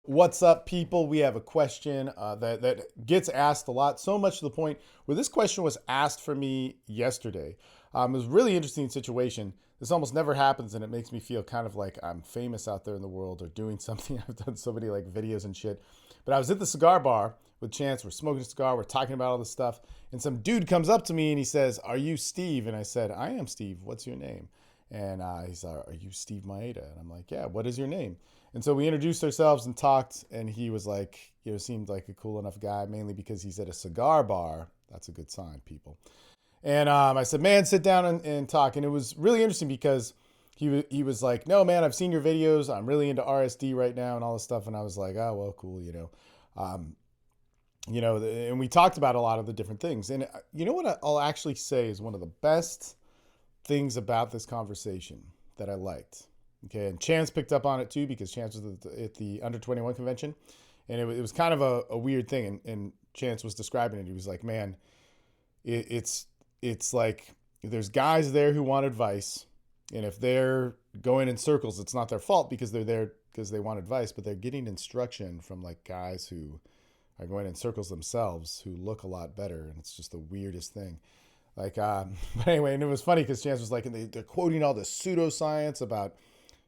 What's up, people? We have a question that gets asked a lot, so much to the point where this question was asked for me yesterday. It was a really interesting situation. This almost never happens, and it makes me feel kind of like I'm famous out there in the world or doing something. I've done so many like videos and shit. But I was at the cigar bar with Chance. We're smoking a cigar. We're talking about all this stuff, and some dude comes up to me and he says, "Are you Steve?" And I said, "I am Steve. What's your name?" And he's like, "Are you Steve Maeda?" And I'm like, "Yeah. What is your name?" And so we introduced ourselves and talked, and he was like, seemed like a cool enough guy, mainly because he's at a cigar bar. That's a good sign, people. And I said, "Man, sit down and talk." And it was really interesting because he was like, "No, man, I've seen your videos. I'm really into RSD right now and all this stuff." And I was like, "Oh, well, cool. Um, and we talked about a lot of the different things. And you know what I'll actually say is one of the best things about this conversation that I liked. Okay, and Chance picked up on it too because Chance was at the under 21 convention, and it was kind of a weird thing. And Chance was describing it. He was like, "Man, it's like there's guys there who want advice, and if they're going in circles, it's not their fault because they're there because they want advice, but they're getting instruction from like guys who are going in circles themselves who look a lot better, and it's just the weirdest thing." Like, but anyway, and it was funny because Chance was like, and they're quoting all this pseudoscience about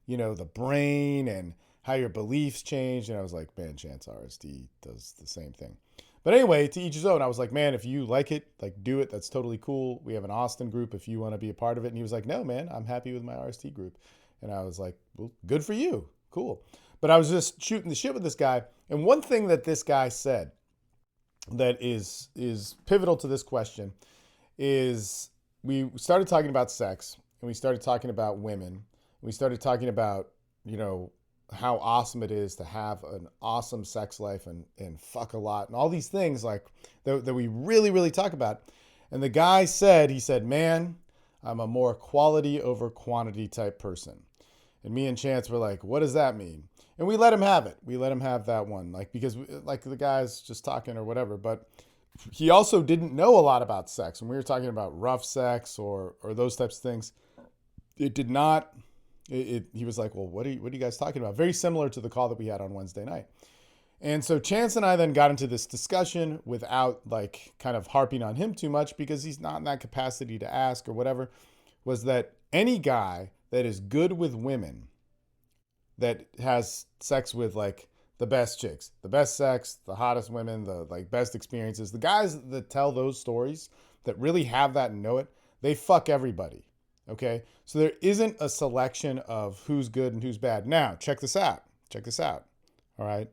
the brain and how your beliefs change. And I was like, man, Chance RSD does the same thing. But anyway, to each his own. I was like, man, if you like it, like do it. That's totally cool. We have an Austin group if you want to be a part of it. And he was like, no, man, I'm happy with my RSD group. And I was like, well, good for you. Cool. But I was just shooting the shit with this guy. And one thing that this guy said that is pivotal to this question is we started talking about sex and we started talking about women. We started talking about, how awesome it is to have an awesome sex life and fuck a lot and all these things like that we really, really talk about. And the guy said, he said, man, I'm a more quality over quantity type person. And me and Chance were like, what does that mean? And we let him have it. We let him have that one, like, because like the guy's just talking or whatever. But he also didn't know a lot about sex. When we were talking about rough sex or those types of things, it did not. He was like, well, what are you guys talking about? Very similar to the call that we had on Wednesday night. And so Chance and I then got into this discussion without like kind of harping on him too much because he's not in that capacity to ask or whatever, was that any guy that is good with women, that has sex with like the best chicks, the best sex, the hottest women, the like best experiences, the guys that tell those stories that really have that and know it, they fuck everybody. Okay. So there isn't a selection of who's good and who's bad. Now, check this out. Check this out. All right.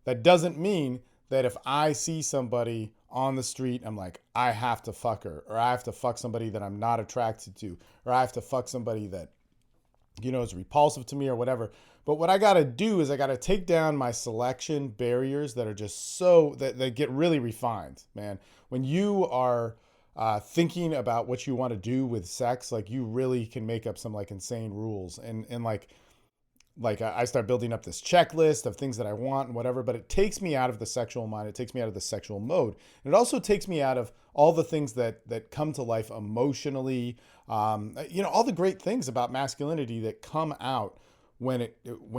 That doesn't mean that if I see somebody on the street, I'm like, I have to fuck her, or I have to fuck somebody that I'm not attracted to, or I have to fuck somebody that, is repulsive to me or whatever. But what I got to do is I got to take down my selection barriers that are just so that get really refined, man. When you are thinking about what you want to do with sex, like you really can make up some like insane rules and like I start building up this checklist of things that I want and whatever, but it takes me out of the sexual mind. It takes me out of the sexual mode. And it also takes me out of all the things that come to life emotionally, all the great things about masculinity that come out when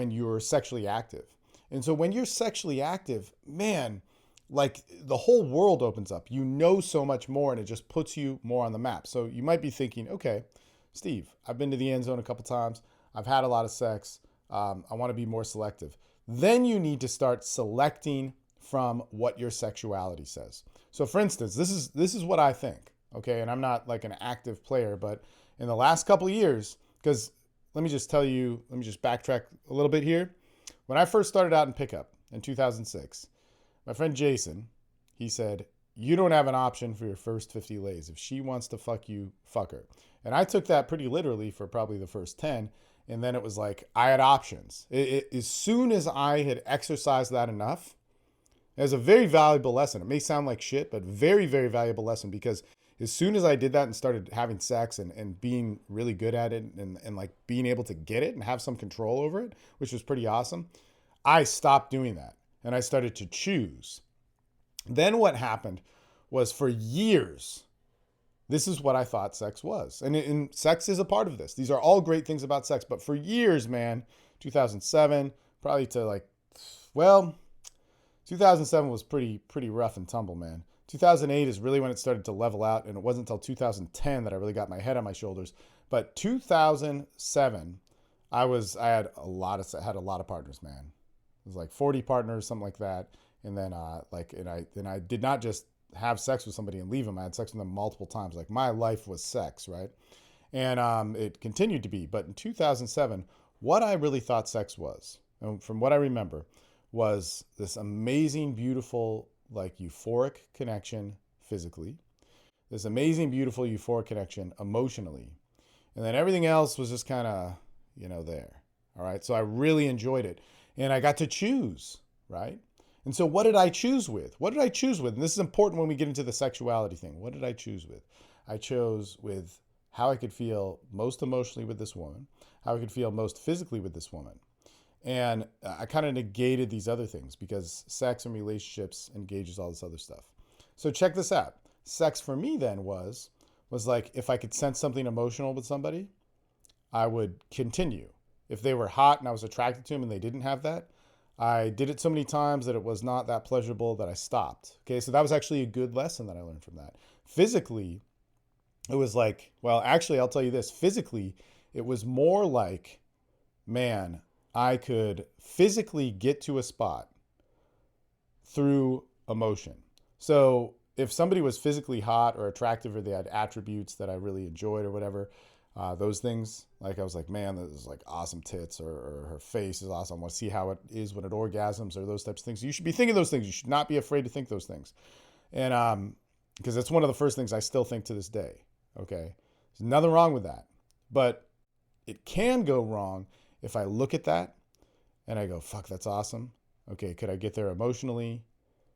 you're sexually active. And so when you're sexually active, man, like the whole world opens up. You know so much more and it just puts you more on the map. So you might be thinking, okay, Steve, I've been to the end zone a couple times. I've had a lot of sex. I want to be more selective. Then you need to start selecting from what your sexuality says. So for instance, this is what I think. Okay. And I'm not like an active player, but in the last couple of years, because let me just backtrack a little bit here. When I first started out in pickup in 2006, my friend Jason, he said, you don't have an option for your first 50 lays. If she wants to fuck you, fuck her. And I took that pretty literally for probably the first 10. And then it was like, I had options. As soon as I had exercised that enough, it was a very valuable lesson. It may sound like shit, but very, very valuable lesson, because as soon as I did that and started having sex and being really good at it and like being able to get it and have some control over it, which was pretty awesome, I stopped doing that and I started to choose. Then what happened was, for years, this is what I thought sex was. And sex is a part of this. These are all great things about sex. But for years, man, 2007, probably to like Well, 2007 was pretty rough and tumble, man. 2008 is really when it started to level out, and it wasn't until 2010 that I really got my head on my shoulders. But 2007, I had a lot of partners, man. It was like 40 partners, something like that. And then I did not just have sex with somebody and leave them. I had sex with them multiple times. Like my life was sex, right? And it continued to be. But in 2007, what I really thought sex was, and from what I remember, was this amazing, beautiful, like euphoric connection physically, this amazing, beautiful, euphoric connection emotionally. And then everything else was just kind of, there. All right. So I really enjoyed it. And I got to choose, right? And so what did I choose with? What did I choose with? And this is important when we get into the sexuality thing. What did I choose with? I chose with how I could feel most emotionally with this woman, how I could feel most physically with this woman. And I kind of negated these other things because sex and relationships engages all this other stuff. So check this out. Sex for me then was like if I could sense something emotional with somebody, I would continue. If they were hot and I was attracted to them and they didn't have that, I did it so many times that it was not that pleasurable that I stopped. Okay, so that was actually a good lesson that I learned from that. Physically, it was like, well, actually, I'll tell you this. Physically, it was more like, man, I could physically get to a spot through emotion. So if somebody was physically hot or attractive or they had attributes that I really enjoyed or whatever, those things, like I was like, man, this is like awesome tits, or her face is awesome. I want to see how it is when it orgasms, or those types of things. You should be thinking those things. You should not be afraid to think those things. And because it's one of the first things I still think to this day. Okay. There's nothing wrong with that. But it can go wrong if I look at that and I go, fuck, that's awesome. Okay, could I get there emotionally?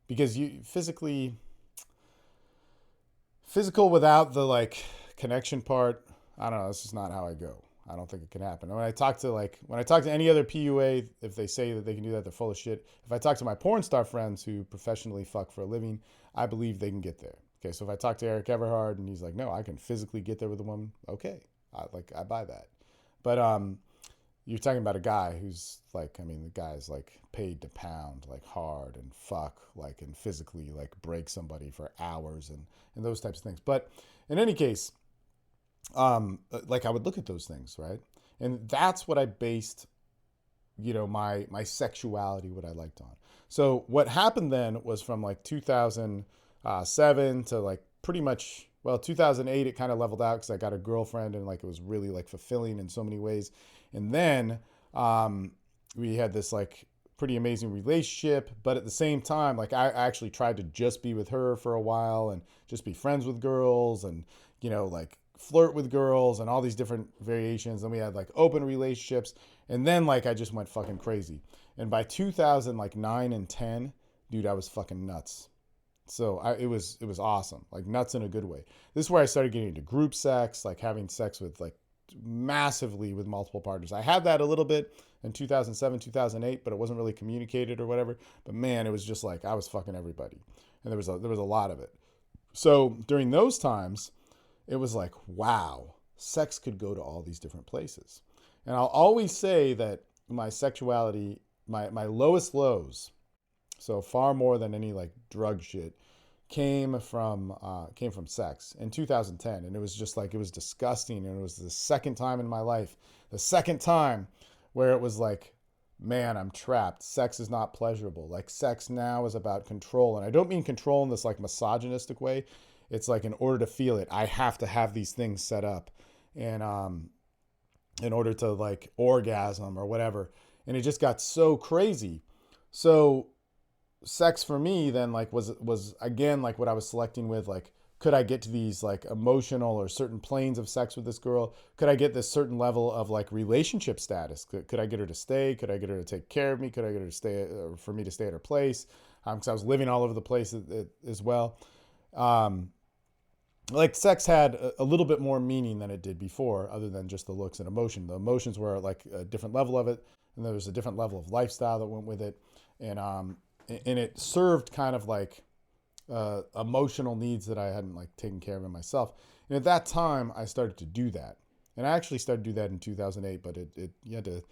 Because you physical without the like connection part, I don't know, that's just not how I go. I don't think it can happen. When I talk to any other PUA, if they say that they can do that, they're full of shit. If I talk to my porn star friends who professionally fuck for a living, I believe they can get there. Okay, so if I talk to Eric Everhard and he's like, no, I can physically get there with a woman, okay, I buy that. But you're talking about a guy who's like, I mean, the guy's like paid to pound like hard and fuck like and physically like break somebody for hours and those types of things. But in any case, like I would look at those things, right? And that's what I based, my sexuality, what I liked on. So what happened then was from like 2007 to like pretty much, well, 2008, it kind of leveled out because I got a girlfriend and like it was really like fulfilling in so many ways. And then we had this like pretty amazing relationship, but at the same time, like I actually tried to just be with her for a while and just be friends with girls and, like flirt with girls and all these different variations. Then we had like open relationships. And then like I just went fucking crazy. And by 2009 and 10, dude, I was fucking nuts. So it was awesome, like nuts in a good way. This is where I started getting into group sex, like having sex with like massively with multiple partners. I had that a little bit in 2007, 2008, but it wasn't really communicated or whatever. But man, it was just like I was fucking everybody, and there was a lot of it. So during those times, it was like, wow, sex could go to all these different places. And I'll always say that my sexuality, my lowest lows, so far more than any like drug shit, came from sex in 2010. And it was just like, it was disgusting. And it was the second time in my life, where it was like, man, I'm trapped. Sex is not pleasurable. Like sex now is about control. And I don't mean control in this like misogynistic way. It's like in order to feel it, I have to have these things set up and in order to like orgasm or whatever. And it just got so crazy. So sex for me then like was again like what I was selecting with, like, could I get to these like emotional or certain planes of sex with this girl? Could I get this certain level of like relationship status? Could I get her to stay? Could I get her to take care of me? Could I get her to stay, or for me to stay at her place? Because I was living all over the place as well. Like sex had a little bit more meaning than it did before, other than just the looks and emotion. The emotions were like a different level of it, and there was a different level of lifestyle that went with it, and it served kind of like emotional needs that I hadn't like taken care of in myself. And at that time, I started to do that, and I actually started to do that in 2008. But you had to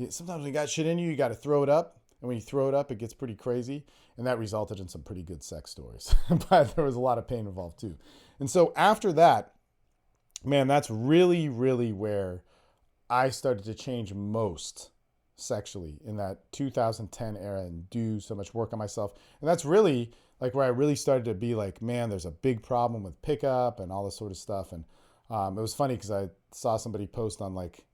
sometimes when you got shit in you, you got to throw it up. And when you throw it up, it gets pretty crazy. And that resulted in some pretty good sex stories. But there was a lot of pain involved too. And so after that, man, that's really, really where I started to change most sexually in that 2010 era and do so much work on myself. And that's really like where I really started to be like, man, there's a big problem with pickup and all this sort of stuff. And it was funny because I saw somebody post on like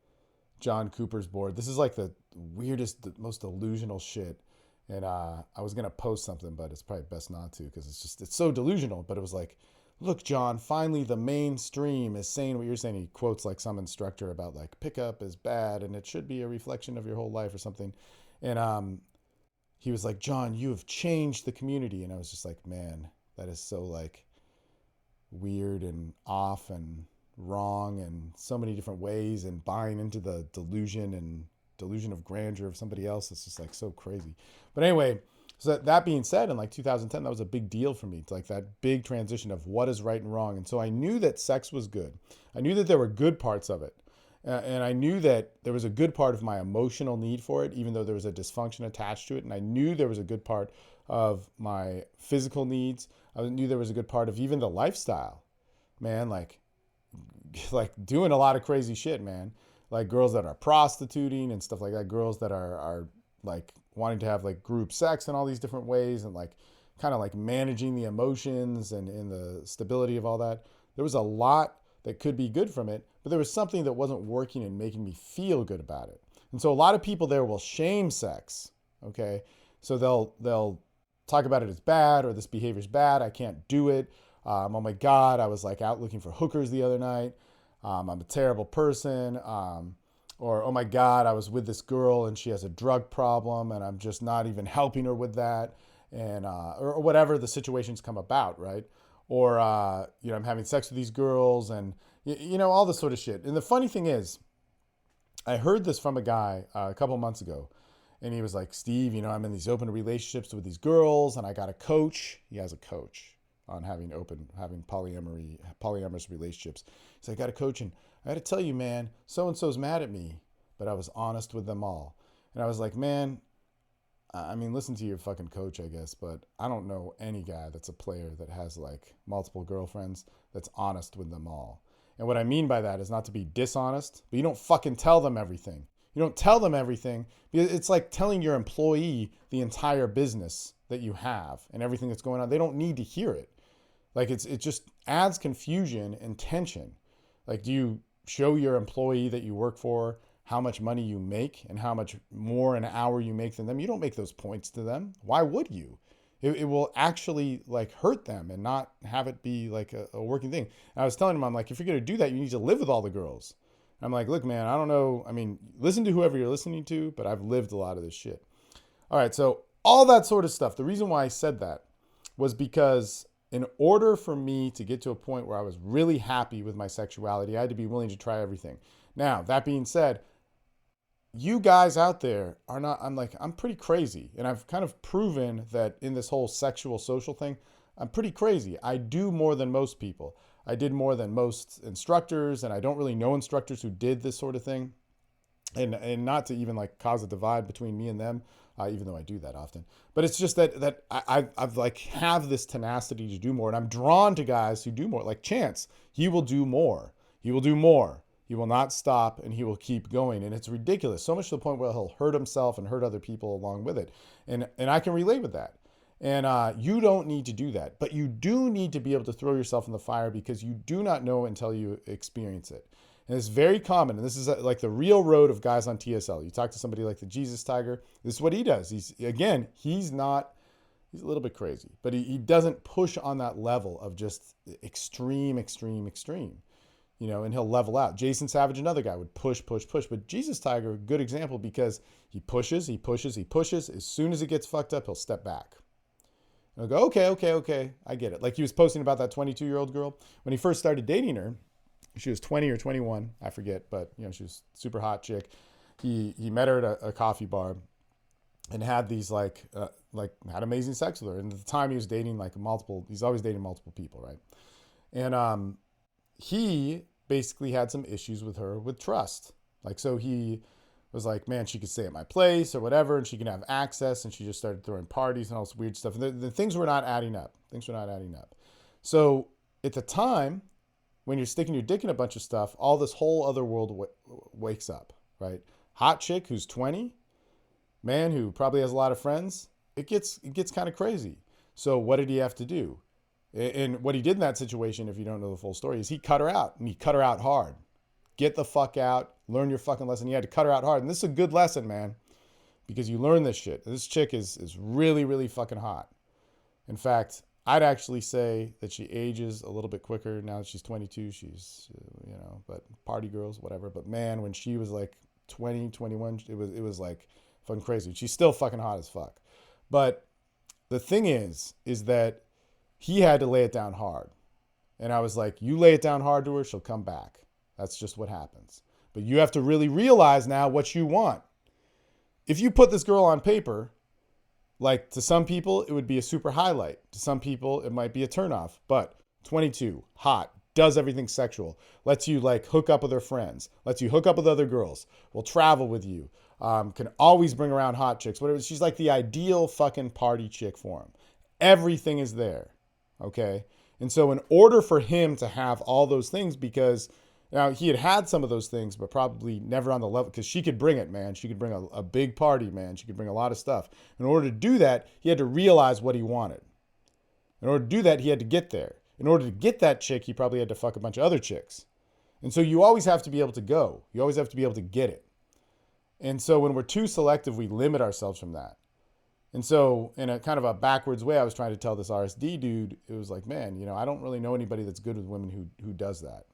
John Cooper's board. This is like the weirdest, most delusional shit. And I was going to post something, but it's probably best not to because it's so delusional. But it was like, look, John, finally the mainstream is saying what you're saying. He quotes like some instructor about like pickup is bad and it should be a reflection of your whole life or something. And he was like, John, you have changed the community. And I was just like, man, that is so like weird and off and wrong in so many different ways, and buying into the delusion of grandeur of somebody else. It's just like so crazy. But anyway, so that being said, in like 2010, that was a big deal for me. It's like that big transition of what is right and wrong. And so I knew that sex was good. I knew that there were good parts of it. And I knew that there was a good part of my emotional need for it, even though there was a dysfunction attached to it. And I knew there was a good part of my physical needs. I knew there was a good part of even the lifestyle, man, like doing a lot of crazy shit, man. Like girls that are prostituting and stuff like that. Girls that are like wanting to have like group sex in all these different ways, and like kind of like managing the emotions and the stability of all that. There was a lot that could be good from it, but there was something that wasn't working and making me feel good about it. And so a lot of people there will shame sex. Okay. So they'll talk about it as bad, or this behavior is bad. I can't do it. Oh my God, I was like out looking for hookers the other night. I'm a terrible person. Or, oh my God, I was with this girl and she has a drug problem and I'm just not even helping her with that. And, or whatever the situations come about, right? Or, I'm having sex with these girls and, all this sort of shit. And the funny thing is, I heard this from a guy a couple months ago. And he was like, Steve, I'm in these open relationships with these girls and I got a coach. He has a coach on having polyamorous relationships. So I got a coach, and I got to tell you, man, so-and-so's mad at me, but I was honest with them all. And I was like, man, I mean, listen to your fucking coach, I guess, but I don't know any guy that's a player that has like multiple girlfriends that's honest with them all. And what I mean by that is not to be dishonest, but you don't fucking tell them everything. You don't tell them everything because it's like telling your employee the entire business that you have and everything that's going on. They don't need to hear it. Like it just adds confusion and tension. Like, do you show your employee that you work for how much money you make and how much more an hour you make than them? You don't make those points to them. Why would you? It will actually like hurt them and not have it be like a working thing. And I was telling him, I'm like, if you're going to do that, you need to live with all the girls. And I'm like, look, man, I don't know. I mean, listen to whoever you're listening to, but I've lived a lot of this shit. All right. So all that sort of stuff. The reason why I said that was because in order for me to get to a point where I was really happy with my sexuality, I had to be willing to try everything. Now, that being said, you guys out there are not, I'm pretty crazy. And I've kind of proven that in this whole sexual social thing, I'm pretty crazy. I do more than most people. I did more than most instructors, and I don't really know instructors who did this sort of thing. And not to even like cause a divide between me and them, even though I do that often. But it's just that I've like have this tenacity to do more, and I'm drawn to guys who do more. Like Chance, he will do more. He will do more. He will not stop, and he will keep going. And it's ridiculous, so much to the point where he'll hurt himself and hurt other people along with it. And I can relate with that. And you don't need to do that, but you do need to be able to throw yourself in the fire because you do not know until you experience it. And it's very common. And this is like the real road of guys on TSL. You talk to somebody like the Jesus Tiger. This is what he does. He's a little bit crazy, but he doesn't push on that level of just extreme. And he'll level out. Jason Savage, another guy, would push. But Jesus Tiger, good example, because he pushes. As soon as it gets fucked up, he'll step back. And he'll go, okay, I get it. Like he was posting about that 22-year-old girl. When he first started dating her, she was 20 or 21, I forget, but she was a super hot chick. He met her at a coffee bar and had these had amazing sex with her. And at the time he was dating he's always dating multiple people, right? And he basically had some issues with her with trust. Like, so he was like, man, she could stay at my place or whatever, and she can have access, and she just started throwing parties and all this weird stuff. And the things were not adding up. Things were not adding up. So at the time, when you're sticking your dick in a bunch of stuff, all this whole other world wakes up, right? Hot chick who's 20, man who probably has a lot of friends. It gets kind of crazy. So what did he have to do? And what he did in that situation, if you don't know the full story, is he cut her out, and he cut her out hard. Get the fuck out. Learn your fucking lesson. He had to cut her out hard. And this is a good lesson, man, because you learn this shit. This chick is really, really fucking hot. In fact, I'd actually say that she ages a little bit quicker now that she's 22. She's, but party girls, whatever. But man, when she was like 20, 21, it was like fucking crazy. She's still fucking hot as fuck. But the thing is that he had to lay it down hard. And I was like, you lay it down hard to her, she'll come back. That's just what happens. But you have to really realize now what you want. If you put this girl on paper, like to some people, it would be a super highlight. To some people, it might be a turnoff. But 22, hot, does everything sexual, lets you like hook up with her friends, lets you hook up with other girls, will travel with you, can always bring around hot chicks, whatever. She's like the ideal fucking party chick for him. Everything is there, okay? And so in order for him to have all those things, because now he had some of those things, but probably never on the level, because she could bring it, man. She could bring a big party, man. She could bring a lot of stuff. In order to do that, he had to realize what he wanted. In order to do that, he had to get there. In order to get that chick, he probably had to fuck a bunch of other chicks. And so you always have to be able to go. You always have to be able to get it. And so when we're too selective, we limit ourselves from that. And so in a kind of a backwards way, I was trying to tell this RSD dude, it was like, man, I don't really know anybody that's good with women who does that.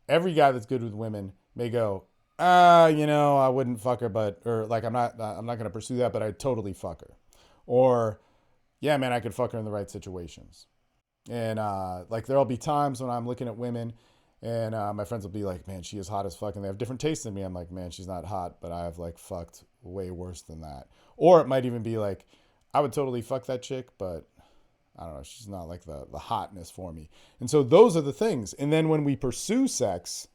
Every guy that's good with women may go, I wouldn't fuck her, or like, I'm not going to pursue that, but I'd totally fuck her. Or, yeah, man, I could fuck her in the right situations. And like, there'll be times when I'm looking at women and my friends will be like, man, she is hot as fuck. And they have different tastes than me. I'm like, man, she's not hot, but I have like fucked way worse than that. Or it might even be like, I would totally fuck that chick, but I don't know, she's not like the hotness for me. And so those are the things. And then when we pursue sex,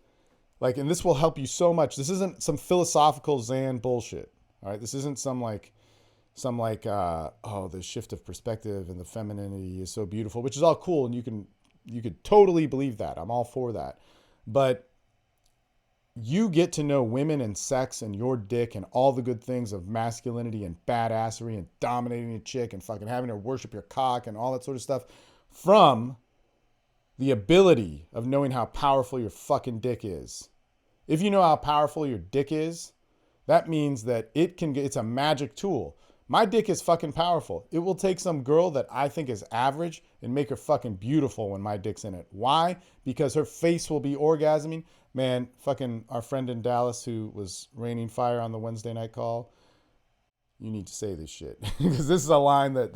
like, and this will help you so much. This isn't some philosophical Zen bullshit. All right. This isn't some the shift of perspective and the femininity is so beautiful, which is all cool. And you could totally believe that. I'm all for that. But you get to know women and sex and your dick and all the good things of masculinity and badassery and dominating a chick and fucking having her worship your cock and all that sort of stuff from the ability of knowing how powerful your fucking dick is. If you know how powerful your dick is, that means that it's a magic tool. My dick is fucking powerful. It will take some girl that I think is average and make her fucking beautiful when my dick's in it. Why? Because her face will be orgasming. Man, fucking our friend in Dallas who was raining fire on the Wednesday night call, you need to say this shit. Because this is a line that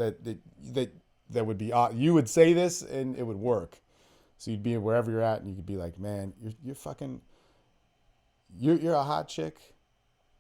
would be, you would say this and it would work. So you'd be wherever you're at and you could be like, man, you're a hot chick.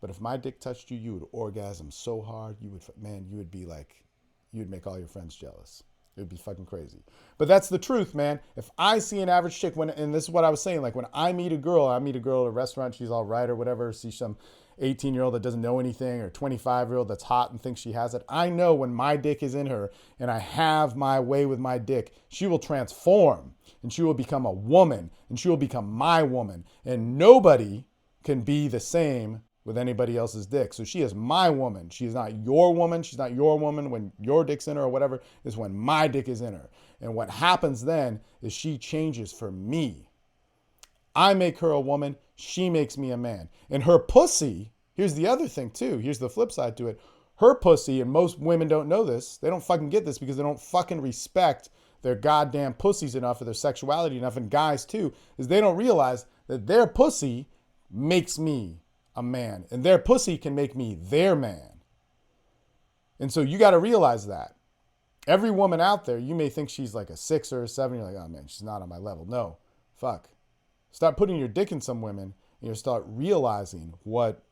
But if my dick touched you, you would orgasm so hard, you would be like, you'd make all your friends jealous. It would be fucking crazy. But that's the truth, man. If I see an average chick, and this is what I was saying, like when I meet a girl at a restaurant, she's all right or whatever, see some 18-year-old that doesn't know anything or 25-year-old that's hot and thinks she has it. I know when my dick is in her and I have my way with my dick, she will transform and she will become a woman and she will become my woman. And nobody can be the same with anybody else's dick. So she is my woman. She is not your woman. She's not your woman when your dick's in her or whatever. It's when my dick is in her. And what happens then is she changes for me. I make her a woman. She makes me a man. And her pussy, here's the other thing too. Here's the flip side to it. Her pussy, and most women don't know this. They don't fucking get this because they don't fucking respect their goddamn pussies enough or their sexuality enough. And guys too, is they don't realize that their pussy makes me a man, and their pussy can make me their man. And so you got to realize that. Every woman out there, you may think she's like a 6 or a 7. You're like, oh man, she's not on my level. No, fuck. Start putting your dick in some women and you'll start realizing what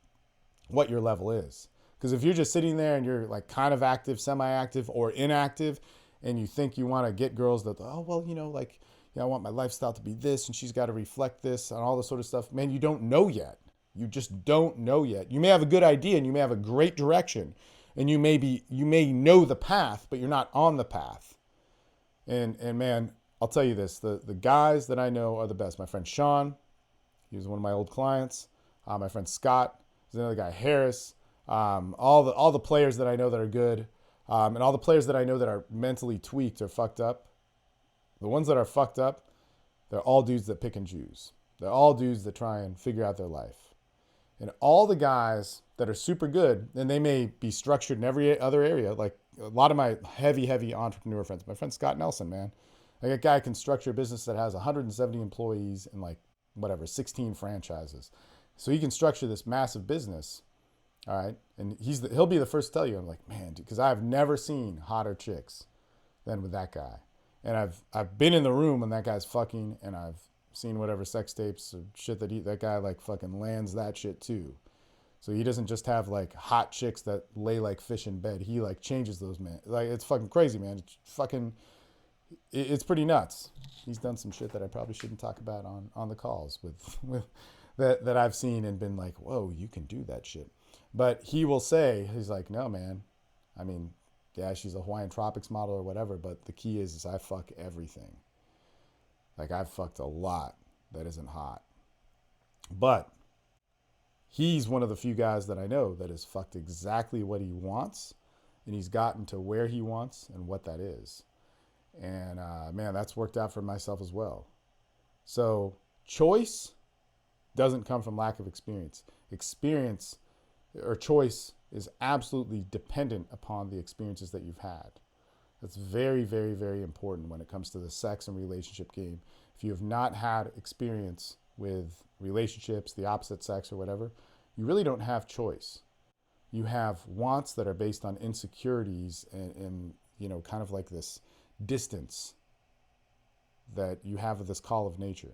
your level is. Because if you're just sitting there and you're like kind of active, semi-active, or inactive, and you think you want to get girls that, oh, well, I want my lifestyle to be this and she's got to reflect this and all this sort of stuff. Man, you don't know yet. You just don't know yet. You may have a good idea and you may have a great direction, and you may know the path, but you're not on the path. And man, I'll tell you this: the guys that I know are the best. My friend Sean, he was one of my old clients. My friend Scott, there's another guy, Harris. All the players that I know that are good, and all the players that I know that are mentally tweaked or fucked up. The ones that are fucked up, they're all dudes that pick and choose. They're all dudes that try and figure out their life. And all the guys that are super good, and they may be structured in every other area, like a lot of my heavy entrepreneur friends. My friend Scott Nelson, man. Like a guy can structure a business that has 170 employees and like whatever, 16 franchises. So he can structure this massive business. All right. And he'll be the first to tell you, I'm like, man, dude, because I've never seen hotter chicks than with that guy. And I've been in the room when that guy's fucking, and I've seen whatever sex tapes or shit that guy like fucking lands that shit too. So he doesn't just have like hot chicks that lay like fish in bed. He like changes those, man. Like it's fucking crazy, man. It's pretty nuts. He's done some shit that I probably shouldn't talk about on the calls with that I've seen and been like, whoa, you can do that shit. But he will say, he's like, no, man. I mean, yeah, she's a Hawaiian Tropics model or whatever, but the key is I fuck everything. Like I've fucked a lot that isn't hot. But he's one of the few guys that I know that has fucked exactly what he wants, and he's gotten to where he wants and what that is. And man, that's worked out for myself as well. So choice doesn't come from lack of experience. Experience or choice is absolutely dependent upon the experiences that you've had. That's very, very, very important when it comes to the sex and relationship game. If you have not had experience with relationships, the opposite sex or whatever, you really don't have choice. You have wants that are based on insecurities and you know, kind of like this distance that you have with this call of nature.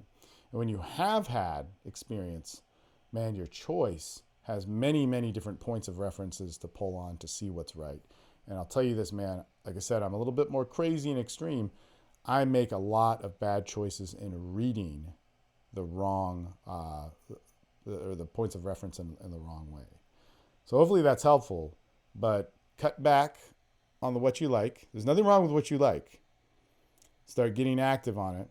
And when you have had experience, man, your choice has many, many different points of references to pull on to see what's right. And I'll tell you this, man, like I said, I'm a little bit more crazy and extreme. I make a lot of bad choices in reading the wrong, or the points of reference in the wrong way. So hopefully that's helpful, but cut back on what you like. There's nothing wrong with what you like. Start getting active on it.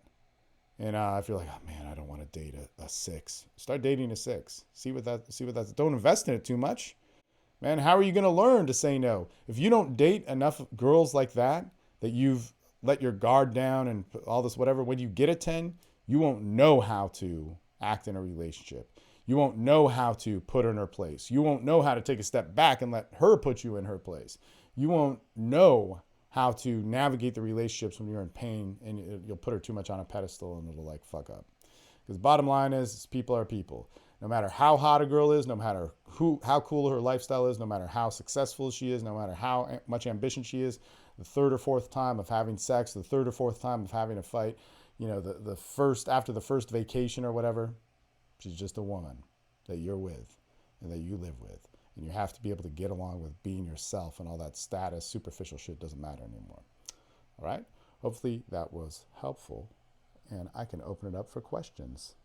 And if you're like, oh man, I don't want to date a 6, start dating a 6. See what that's. Don't invest in it too much, man. How are you going to learn to say no if you don't date enough girls like that you've let your guard down and all this whatever? When you get a 10, you won't know how to act in a relationship. You won't know how to put her in her place. You won't know how to take a step back and let her put you in her place. You won't know how to navigate the relationships when you're in pain and you'll put her too much on a pedestal and it'll like fuck up. Because bottom line is people are people. No matter how hot a girl is, no matter how cool her lifestyle is, no matter how successful she is, no matter how much ambition she is, the third or fourth time of having sex, the third or fourth time of having a fight, you know, after the first vacation or whatever, she's just a woman that you're with and that you live with. And you have to be able to get along with being yourself, and all that status, superficial shit doesn't matter anymore. All right? Hopefully that was helpful, and I can open it up for questions.